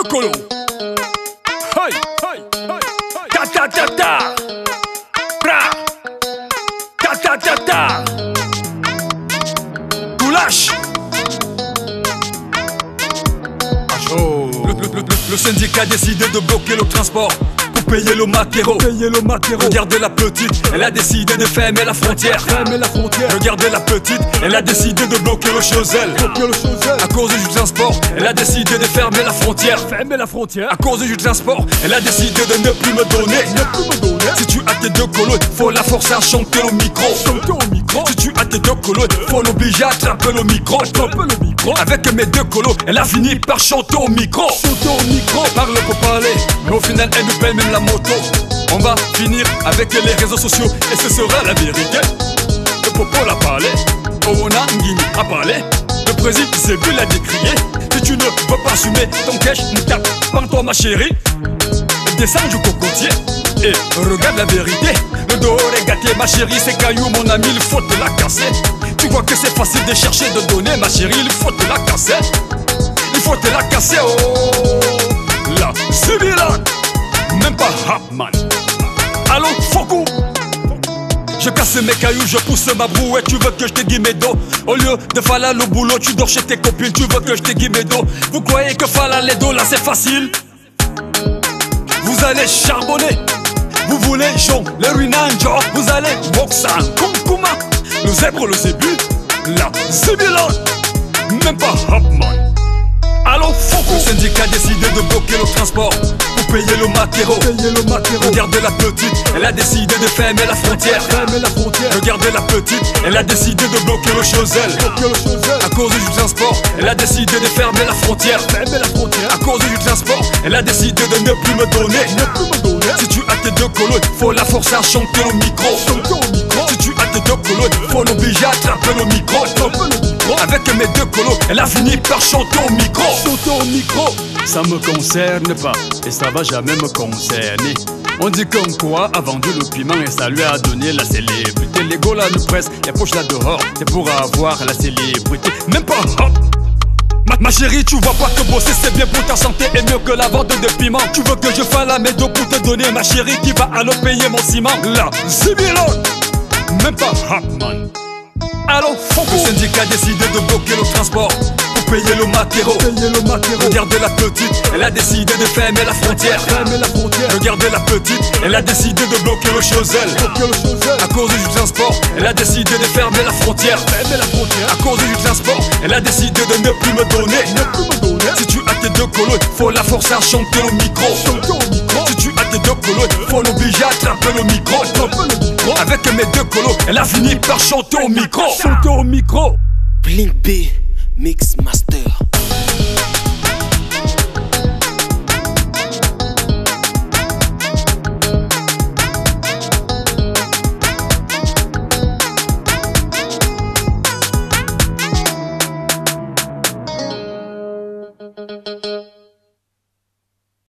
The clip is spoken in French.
deux colos. Hey, hey, hey, hey. Ta ta ta ta. Bra. Ta ta ta ta. Tout lâche. Oh. Le syndicat a décidé de bloquer le transport pour payer le maquereau. Regardez la petite, elle a décidé de fermer la frontière. Regardez la petite, elle a décidé de bloquer le Chosel. À cause du transport, elle a décidé de fermer la frontière. À cause du transport, elle a décidé de ne plus me donner. Si tu as tes deux colos, faut la forcer à chanter au micro. Si tu as tes deux colos, faut l'obliger à attraper le micro. Avec mes deux colos, elle a fini par chanter au micro. Elle parle pour parler, mais au final elle nous paye même la moto. On va finir avec les réseaux sociaux et ce sera la vérité. Le Popo l'a parlé, Owona Ngini a parlé, le président Zébu l'a décrié. Si tu ne peux pas assumer ton cash, ne tape pas toi ma chérie. Descends du cocotier et regarde la vérité. Le dos est gâté ma chérie, c'est caillou mon ami, il faut te la casser. Tu vois que c'est facile de chercher, de donner ma chérie, il faut te la casser. Il faut te la casser, oh. Là, c'est bien là. Même pas Hapman. Allô, Fokou. Je casse mes cailloux, je pousse ma brouette. Tu veux que je te guide mes dos? Au lieu de faire le boulot, tu dors chez tes copines. Tu veux que je te guide mes dos? Vous croyez que faire les dos là c'est facile? Vous allez charbonner. Vous voulles Jean, le Ruinanjo. Vous allez Boxan, Kumkuma. Le zèbre, le zébu. Là, c'est bien là. Même pas Hapman. Allô, Fokou. Le syndicat a décidé de bloquer le transport pour payer le maquereau. Regardez la petite, elle a décidé de fermer la frontière. Regardez la petite, elle a décidé de bloquer le Chosel. À cause du transport, elle a décidé de fermer la frontière. À cause du transport, elle a décidé de ne plus me donner. Si tu as tes deux colos, faut la forcer à chanter au micro. Si tu as tes deux colos, faut l'obliger à attraper le micro. Avec mes deux colos, elle a fini par chanter au micro. Ça me concerne pas et ça va jamais me concerner. On dit comme quoi a vendu le piment et ça lui a donné la célébrité. Les gars là nous pressent, les poches là dehors, c'est pour avoir la célébrité. Même pas hop. Ma chérie, tu vois pas que bosser c'est bien pour ta santé et mieux que la vente de piment. Tu veux que je fasse la médo pour te donner ma chérie qui va alors payer mon ciment. Là, c'est bien là. Même pas Hapman. Allô, Fokou. Le syndicat a décidé de bloquer le transport pour payer le maquereau. Regardez la petite, elle a décidé de fermer la frontière. Regardez la petite, elle a décidé de bloquer le Chosel. À cause du transport, elle a décidé de fermer la frontière. À cause du transport, elle a décidé de ne plus me donner. Si tu as tes deux colos, faut la forcer à chanter au micro. Si tu as tes deux colos, faut l'obliger à attraper le micro. Avec mes deux colos, elle a fini par chanter au micro. Blink B, Mix Master.